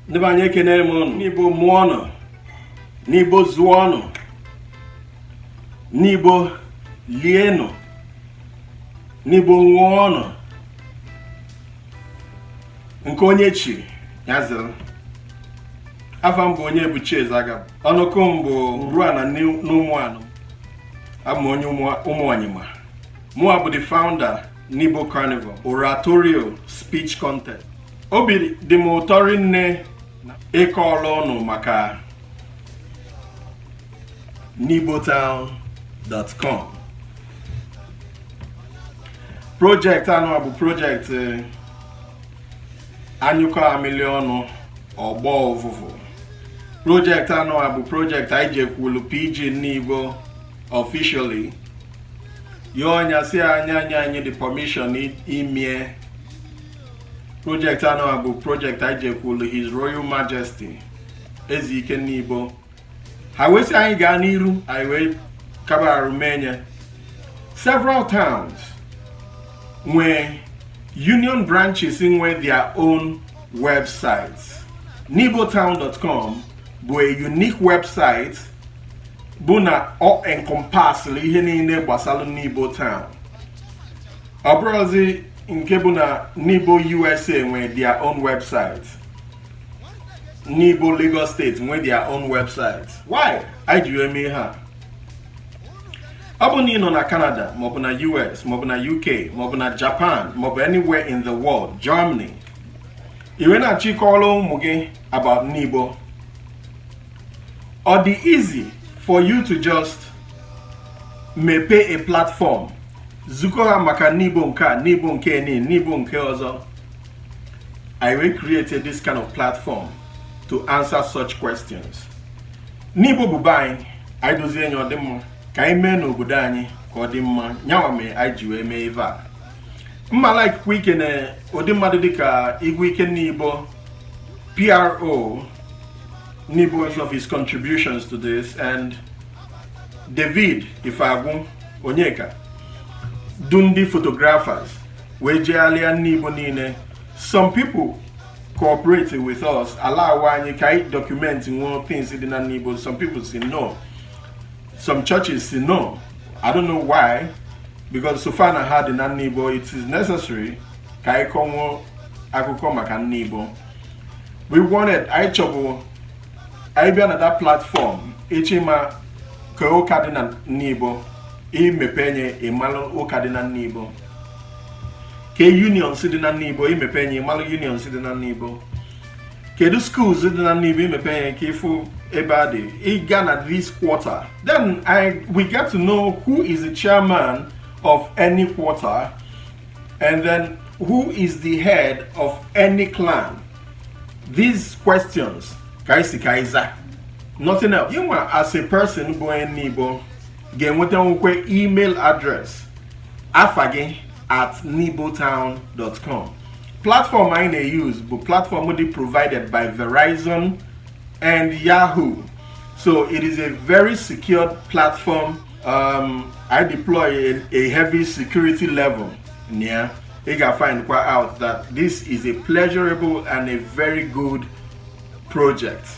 Ndibanye kene mon Nibo muono, Nibo zuono, Nibo lieno, Nibo nguono. Nke onye chi yazil. Afam bụ onye ebuchi ezaga. Ọnụkụ bụ ruo na n'ụmụanụ. Abụ onye ụmụanyịma. Mụa bụ the founder Nibo Carnival Oratorio Speech Contest. Obi dị m ụtọ rinne ịkọ ọrụ ọnụ maka Nibo Town .com. Project anụ bụ project anyụkọ amịlị ọnụ ọgbọ ụfụfụ. Project anụ bụ project anyị jekwulu PG Nibo officially. Yo nyasi anyị the permission imie. Project anụ bụ project anyị jekwulu His Royal Majesty Ezike Nibo. Ha wesi anyị gaa n'iru anyị wee kaba Romania. Several towns where union branches with their own websites. Nibo Town .com bụ a unique website bụ na ọ encompass ihe niile gbasara Nibo Town. Ọ bụrụzi nke bụ na Nibo USA nwere their own website. Nibo Lagos State nwere their own website. Why? I ji eme ha. Ọ bụ na ị nọ na Canada, maọbụ na US, maọbụ na UK, maọbụ na Japan, maọbụ anywhere in the world, Germany. Iwe na-achọ ịkọrọ ụmụ gị about Nibo. Ọ dị easy for you to just mepee a platform. Zuko ha maka Nibo nke a, Nibo nke ni, Nibo nke ọzọ. I will create this kind of platform to answer such questions. Nibo bụ anyị, anyị dozie enye ọ dị mma. Ka anyị mee n'obodo anyị ka ọ dị mma. Nyawa mee anyị ji wee mee ebe a. Mma like quick na ụdị mmadụ dịka Igwe Ike Nibo, PRO, Nibo of his contributions to this, and David Ifagwu Onyeka, Dundi photographers, wee jealia Nibo niile. Some people cooperated with us, allow anyị ka anyị document more things in Nibo. Some people say no. Some churches say no. I don't know why. Because so far I had in Nibo, it is necessary ka ikomo akụkọ maka Nibo. We wanted I be on that platform. Ichima ka ụka dị na Nibo, imepenye ịmalụ ụka dị na Nibo. Ke union si dị na Nibo, imepenye ịmalụ union si dị na Nibo. Kedu schools dị na Nibo, imepenye ka ifu ebadi. Igana this quarter. Then we get to know who is the chairman of any quarter, and then who is the head of any clan. These questions, kaisi kaiza, nothing else. You want as a person going Nibo, get with email address afage@nibotown.com. Platform I use, but platform will be provided by Verizon and Yahoo. So it is a very secured platform. I deploy a heavy security level. Yeah, you can find quite out that this is a pleasurable and a very good project.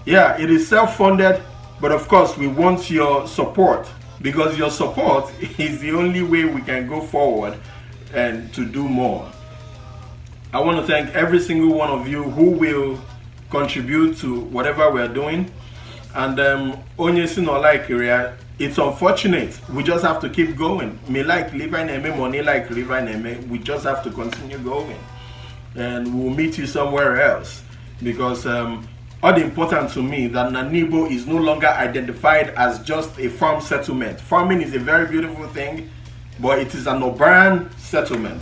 Yeah, it is self-funded, but of course we want your support, because your support is the only way we can go forward and to do more. I want to thank every single one of you who will contribute to whatever we're doing. And onye si no like area, it's unfortunate. We just have to keep going. Me like Levi Neme, money like Levi Neme. We just have to continue going, and we'll meet you somewhere else. Because all the important to me that Nibo is no longer identified as just a farm settlement. Farming is a very beautiful thing, but it is an urban settlement,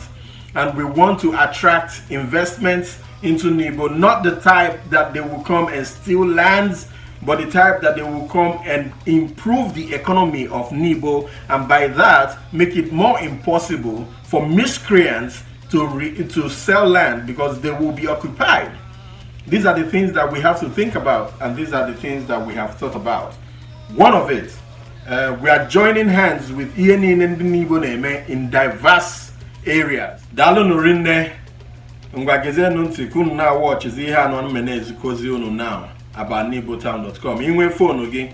and we want to attract investments into Nibo. Not the type that they will come and steal lands, but the type that they will come and improve the economy of Nibo, and by that make it more impossible for miscreants to sell land, because they will be occupied. These are the things that we have to think about, and these are the things that we have thought about. One of it, we are joining hands with ENN and Nibo Neme in diverse areas. Dalo Norinde, ngwa gezienụ ntị kunu na watchizi ihe anọ mmenezi kozi unu now about Nibo Town Dot Com. Inwe phone gị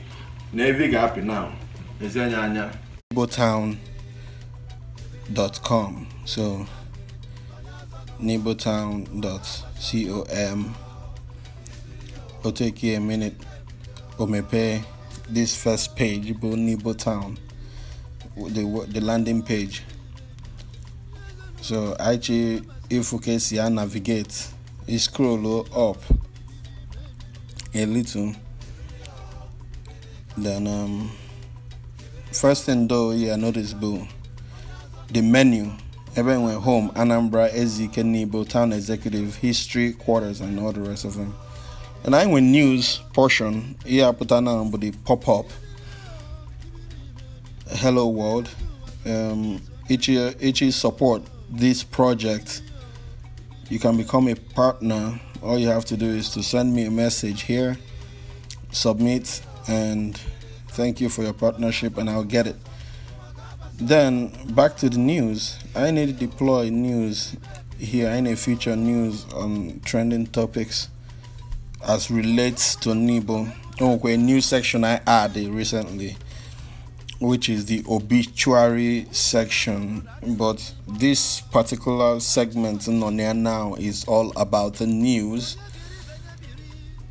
na evi ga-apị now. Ezi anya Nibo Town Dot Com. So Nibo Town .com. It'll take you a minute. Omepe this first page, Nibo Town, the landing page. So actually, if you can see, I navigate, you scroll up a little. Then first thing though, yeah, noticeable the menu. Everyone went home, Anambra, Ezike, Nibo, Town Executive, History, Quarters, and all the rest of them. And I went news portion, here put on the pop-up. Hello world. Each support this project. You can become a partner. All you have to do is to send me a message here, submit, and thank you for your partnership, and I'll get it. Then back to the news. I need to deploy news here. I need to feature news on trending topics as relates to Nibo. Okay, a new section I added recently, which is the obituary section. But this particular segment on there now is all about the news.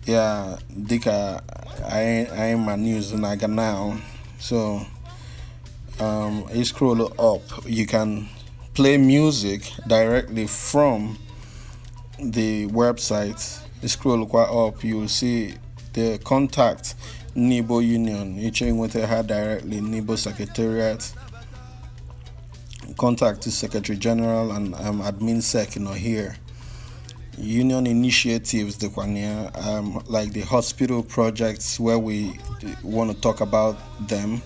Yeah, Dika, I am my news naga now. So you scroll up, you can play music directly from the website. You scroll quite up, you will see the contact Nibo Union. You check with her directly, Nibo Secretariat. Contact the Secretary General and Admin Sec here. Union initiatives, the like the hospital projects where we want to talk about them.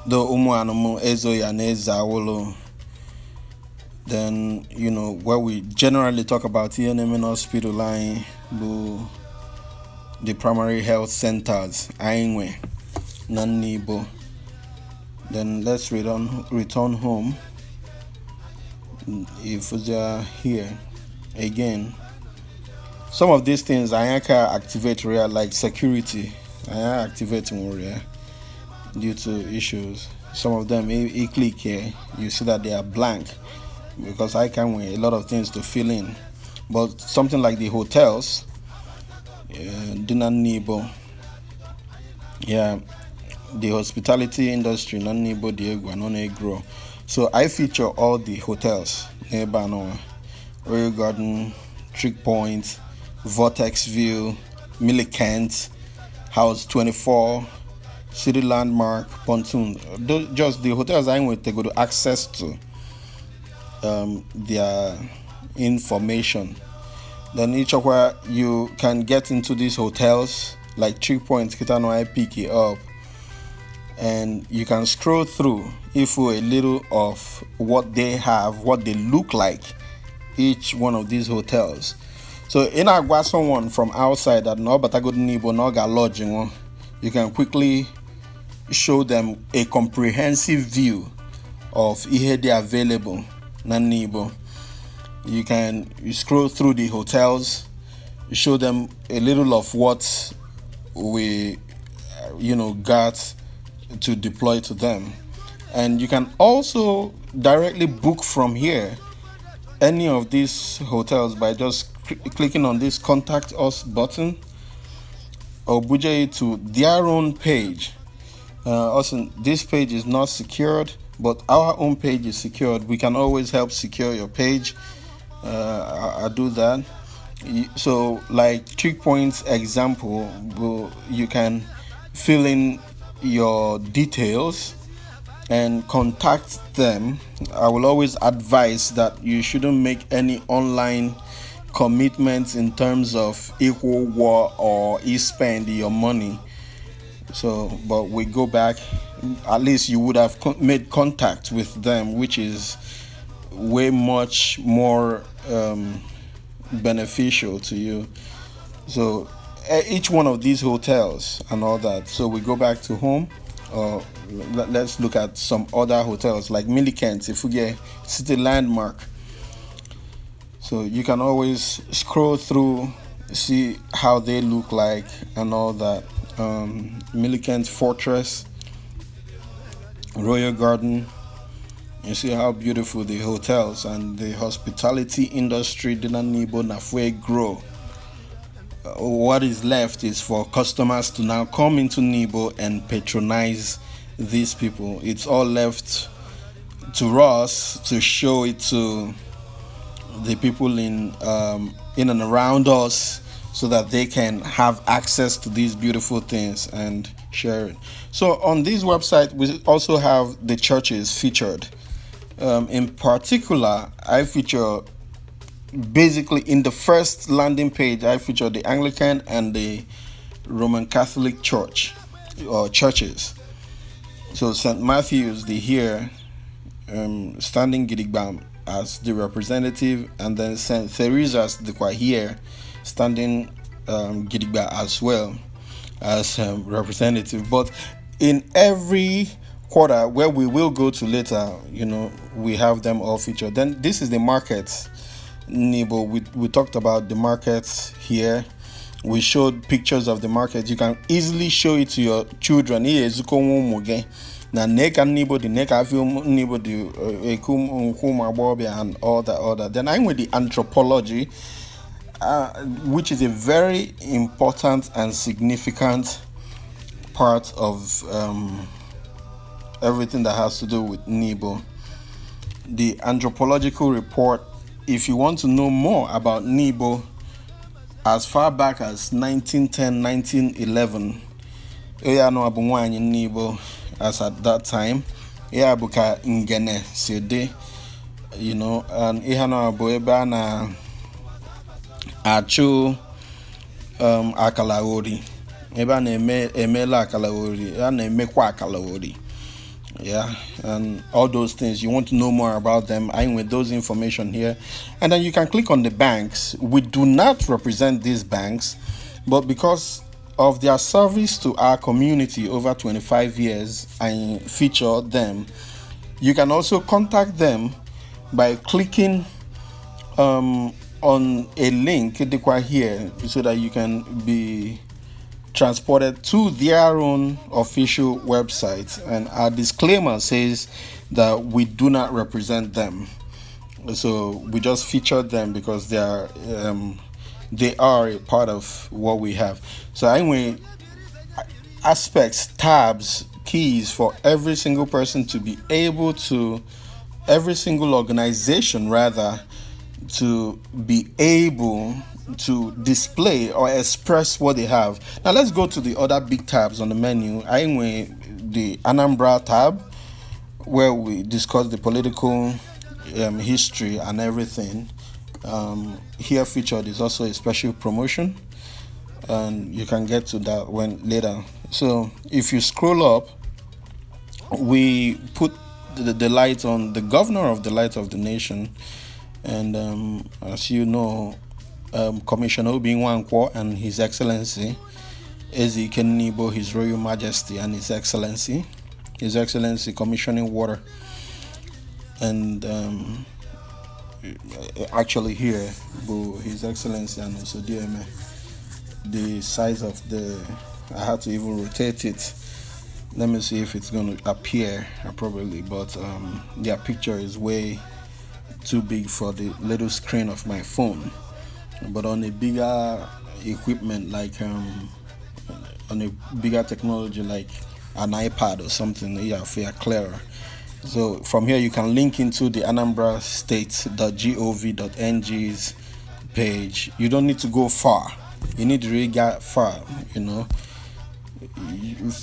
The then where we generally talk about ENM hospital line, the primary health centers, Ainwe, Nibo. Then let's return home. If we are here again, some of these things I can activate real, like security. I am activating real due to issues. Some of them you click here, you see that they are blank because I can wait a lot of things to fill in. But something like the hotels, Nibo, yeah, the hospitality industry, Nibo Diego and grow. So I feature all the hotels nearby now. Royal Garden, Trick Point, Vortex View, Millicent, House 24, City Landmark, Pontoon. Just the hotels I went to go to access to their information. Then each of where you can get into these hotels, like Trick Point, Kitano, I pick it up, and you can scroll through if a little of what they have, what they look like, each one of these hotels. So in I got someone from outside that no, but I got Nibo, no got lodging. You can quickly show them a comprehensive view of here they available na Nibo. You scroll through the hotels, you show them a little of what we got to deploy to them. And you can also directly book from here any of these hotels by just clicking on this contact us button or budget to their own page. Also, this page is not secured, but our own page is secured. We can always help secure your page. I do that. So like Trick Point's example, you can fill in your details and contact them. I will always advise that you shouldn't make any online commitments in terms of equal war or spend your money. So, but we go back, at least you would have made contact with them, which is way much more beneficial to you. So each one of these hotels and all that. So we go back to home. Let's look at some other hotels like Millicent, if we get City Landmark. So So you can always scroll through, see how they look like and all that. Millicent Fortress, Royal Garden. You see how beautiful the hotels and the hospitality industry in Nibo Nafwe grow. What is left is for customers to now come into Nibo and patronize these people. It's all left to us to show it to the people in and around us, so that they can have access to these beautiful things and share it. So on this website, we also have the churches featured. In particular, I feature basically in the first landing page, I feature the Anglican and the Roman Catholic Church or churches. So St. Matthew's, the here, standing Gidigbam as the representative, and then St. Theresa's, the here, standing Gidigba as well as representative. But in every quarter where we will go to later, we have them all featured. Then this is the markets. Nibo, we talked about the markets here. We showed pictures of the market. You can easily show it to your children. Na neka Nibo, the neka film Nibo, the and all that. Then I'm with the anthropology, which is a very important and significant part of everything that has to do with Nibo. The anthropological report, if you want to know more about Nibo, as far back as 1910, 1911, Nibo, as at that time, buka ingene sede, and boeba na achu akalaori, eba na emela akalaori, na emekwa akalaori. Yeah, and all those things. You want to know more about them, I'm with those information here. And then you can click on the banks. We do not represent these banks, but because of their service to our community over 25 years, I feature them. You can also contact them by clicking on a link here, so that you can be transported to their own official website. And our disclaimer says that we do not represent them, so we just feature them because they are a part of what we have. So anyway, aspects, tabs, keys for every single person to be able to, every single organization rather, to be able to display or express what they have. Now let's go to the other big tabs on the menu. Anyway, the Anambra tab, where we discuss the political history and everything. Here featured is also a special promotion, and you can get to that when later. So if you scroll up, we put the light on the governor of the light of the nation, and as you know, Commissioner Obi Nwankwo and His Excellency Eze Nibo, His Royal Majesty and His Excellency commissioning water. And actually here, His Excellency and also DMA, the size of I had to even rotate it. Let me see if it's going to appear properly, but their picture is way too big for the little screen of my phone. But on a bigger equipment, like on a bigger technology like an iPad or something, they are clearer. So from here you can link into the Anambra State.gov.ng's page. You don't need to go far. You need to really get far,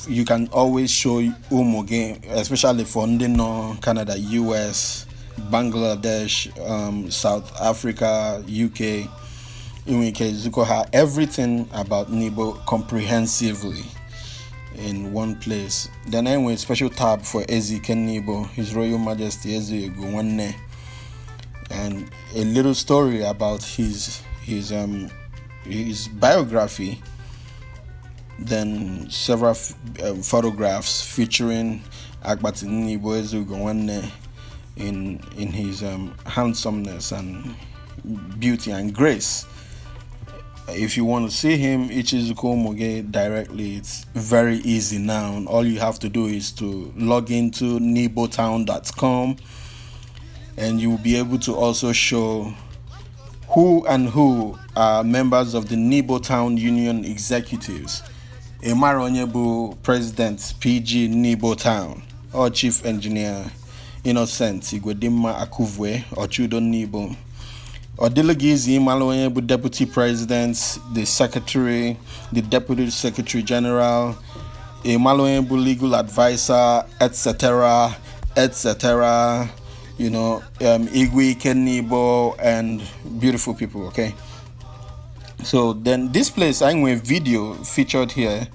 You can always show again, especially for Canada, US, Bangladesh, South Africa, UK. In case you have everything about Nibo comprehensively in one place. Then anyway, special tab for Eze Nibo, His Royal Majesty Eze Gwanne, and a little story about his biography. Then several photographs featuring Akbati Nibo Eze Gwanne in his handsomeness and beauty and grace. If you want to see him, Ichizuko Moge, directly, it's very easy now. All you have to do is to log into Nibo Town.com, and you will be able to also show who are members of the Nibo Town Union executives. Emaronyebu President PG Nibo Town, or Chief Engineer Innocent Igwedimma Akuvwe or Chudo Nibo. Odiligizi Malonyebu Deputy President, the Secretary, the Deputy Secretary General, a Malonyebu Legal Advisor, etc., etc. Igwe Kenibo and beautiful people. Okay. So then this place, I'm with video featured here.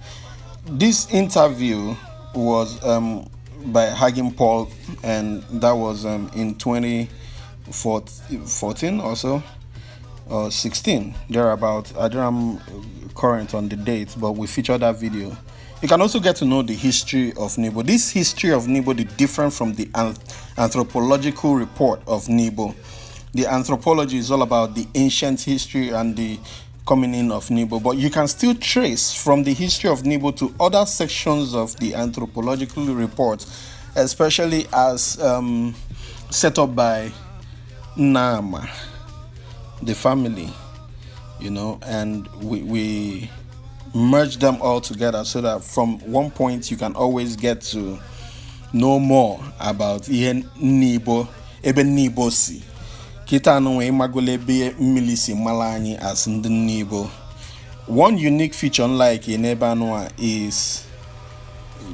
This interview was by Hagen Paul, and that was in 2014 or so, or 16, thereabout. I don't am current on the date, but we featured that video. You can also get to know the history of Nibo. This history of Nibo is different from the anthropological report of Nibo. The anthropology is all about the ancient history and the coming in of Nibo, but you can still trace from the history of Nibo to other sections of the anthropological report, especially as set up by Nama, the family, and we merge them all together so that from one point you can always get to know more about Nibo, Eben Nibosi. Kita no magolebe milisi malani as in the Nibo. One unique feature, unlike in Ebanoa, is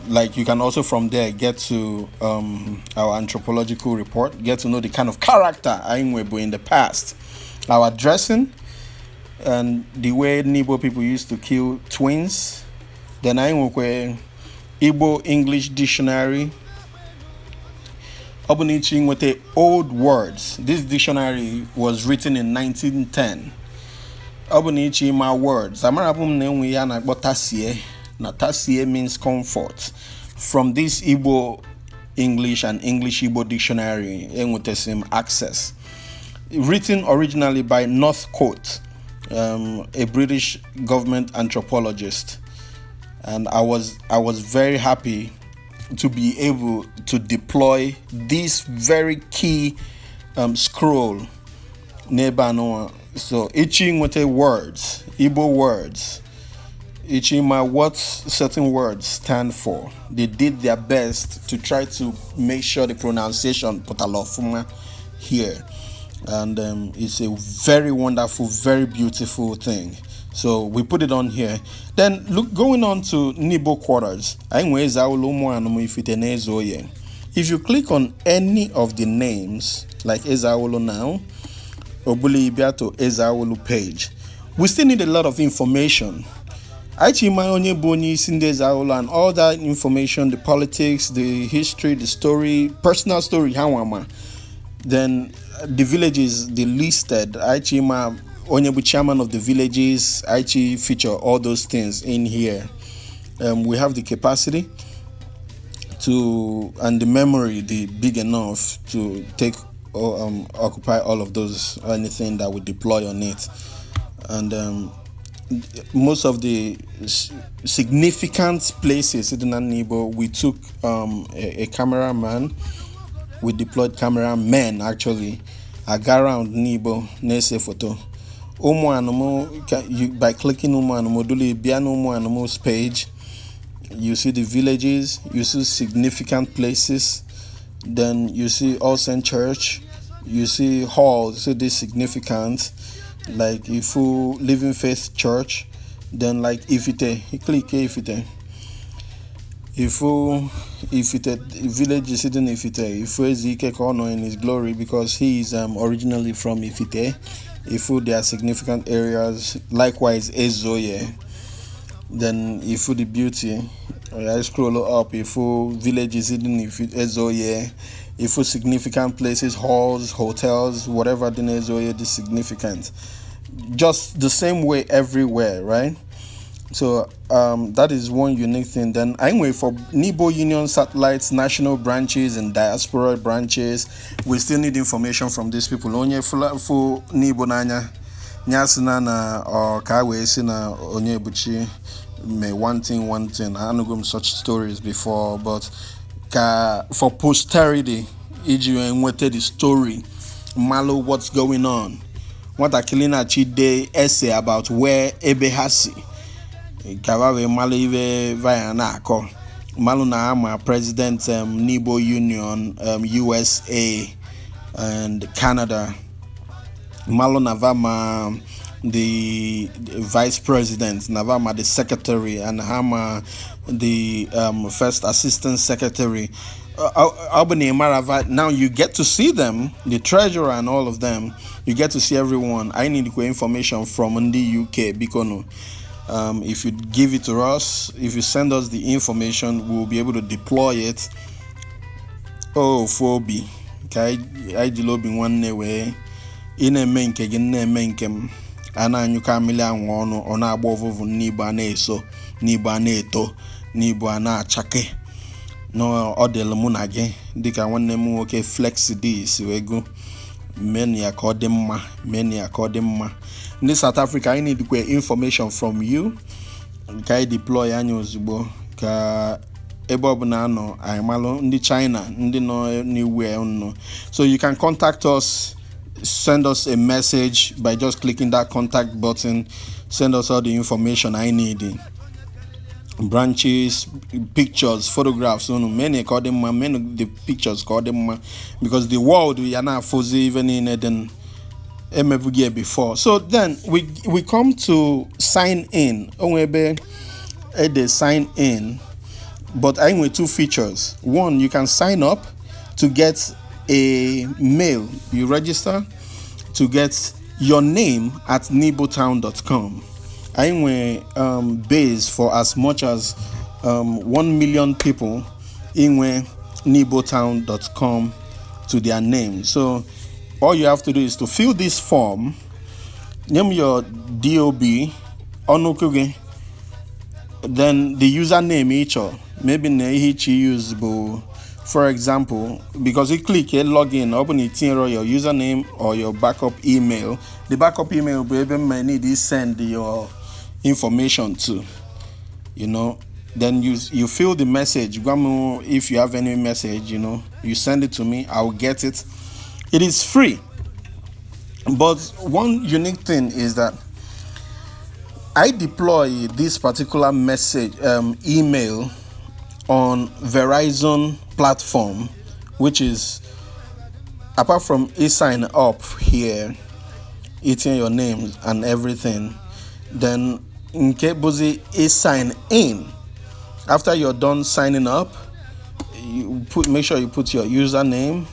like you can also from there get to our anthropological report, get to know the kind of character Ainwebo in the past, our dressing, and the way Nibo people used to kill twins. Then Ainwebo Igbo English Dictionary. Obunichi with the old words. This dictionary was written in 1910. Obunichi my words. Amarabum newi yana botasie. Natasie means comfort. From this Igbo English and English Igbo dictionary, enwutesim access. Written originally by Northcote, a British government anthropologist, and I was very happy to be able to deploy this very key scroll Nebanoa. So itching with the words, Igbo words, itching my what certain words stand for. They did their best to try to make sure the pronunciation Potalofuma here, and it's a very wonderful, very beautiful thing. So we put it on here. Then look, going on to Nibo quarters. If you click on any of the names, like Ezaolo now, Obuli Ibiato Ezaolo page, we still need a lot of information. And all that information, the politics, the history, the story, personal story, then the villages, the listed, Onyebu chairman of the villages, Aichi feature all those things in here. We have the capacity to, and the memory, the big enough to take or occupy all of those, anything that we deploy on it. And most of the significant places in Nibo, we took a cameraman. We deployed cameramen actually. I got around Nibo, Nese photo. By clicking Umu page, you see the villages, you see significant places, then you see Olsen Church, you see halls, so this significant, like Ifu Living Faith Church, then like Ifite, you click Ifite. Ifu village is in Ifite. Ifu Ezike Kono in his glory because he is originally from Ifite. Ifu there are significant areas. Likewise Ezoye. Then Ifu the beauty. I scroll up. Ifu village is in Ezoye. Ifu significant places, halls, hotels, whatever the Ezoye is significant. Just the same way everywhere, right? So that is one unique thing. Then anyway, for Nibo Union satellites, national branches and diaspora branches, we still need information from these people. Onye for Nibo nanya nyasina na or kawe sina onye buchi me one thing. I know such stories before, but for posterity, iji enwete the story, malo what's going on. What a killing day essay about where ebe hasi. Kawawe malo ive via na ako. Malo na ama President Nibo Union, USA and Canada. Malo Navama, the vice president, Navama the secretary, and Hama the first assistant secretary. Albany Marava. Now you get to see them, the treasurer and all of them. You get to see everyone. I need information from the UK because if you give it to us, if you send us the information, we'll be able to deploy it. Oh, 4B. Okay, I developing one way. In a menke menkem ana anyuka mili anwo onu ona agba ovuvu n'Igbo ana eso n'Igbo ana eto n'Igbo ana achake no odel mu na gị dịka nwanne m nwoke flex this wego men ya ka ọ dị mma ndị South Africa. I need information from you ka I deploy anya ozugbo ka ebe ọbụla anọ anyị malụ ndị China ndị nọ n'iwe nọ. So you can contact us. Send us a message by just clicking that contact button. Send us all the information I need. Branches, pictures, photographs. Many call them many the pictures call them because the world we are not fuzzy even in Eden year before. So then we come to sign in. They sign in, but I'm with two features. One, you can sign up to get a mail. You register to get your name at nibotown.com. I'm base for as much as 1 million people in nibotown.com to their name. So all you have to do is to fill this form, name your DOB, onukuge, then the username each or maybe each use. For example, because you click login, open it your username or your backup email. The backup email will be may need to send your information to, Then you fill the message. If you have any message, you send it to me. I will get it. It is free. But one unique thing is that I deploy this particular message email on Verizon platform, which is apart from e-sign up here, eating your names and everything, then in Kebuzi e-sign in. After you're done signing up, make sure you put your username,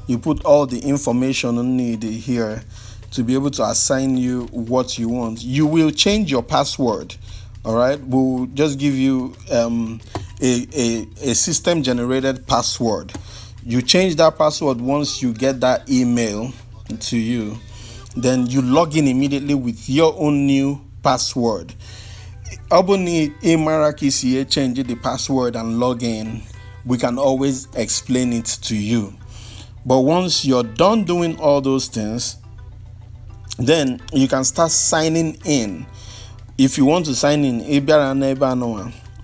you put all the information you need here to be able to assign you what you want. You will change your password. All right, we'll just give you a system generated password. You change that password once you get that email to you, then you log in immediately with your own new password. Aboni Imarakisi change the password and log in. We can always explain it to you. But once you're done doing all those things, then you can start signing in. If you want to sign in,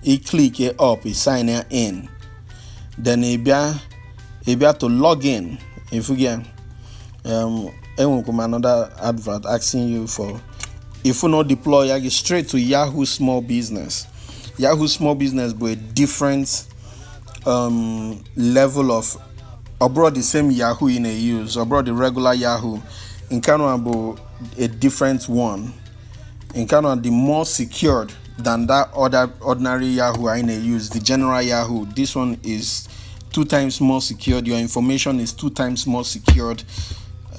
you click it up, you sign in. Then you to log in. If you get another advert asking you for, if you not deploy, you get straight to Yahoo Small Business. Yahoo Small Business, but a different level of abroad the same Yahoo in a use, abroad the regular Yahoo. In Canada, a different one. In Canada, the more secured than that other ordinary Yahoo I use, the general Yahoo. This one is 2 times more secured. Your information is 2 times more secured,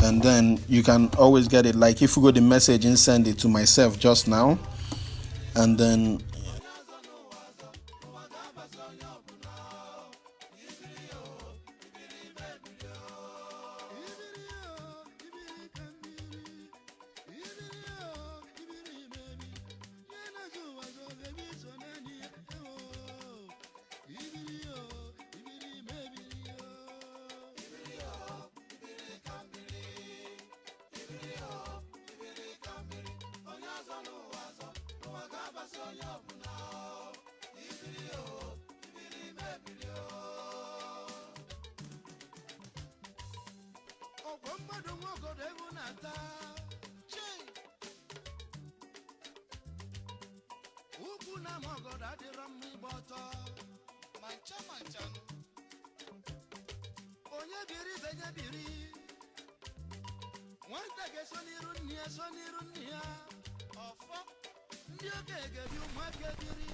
and then you can always get it. Like if you go the message and send it to myself just now, and then mogodo egwu na-ata ukwu na mogodo adịrọ mma ịgba ọtọ mancha onye biri benye biri nwata ga-eso n'iru nne ya ọfọ ndị oge ga-ebi ụmụaka biri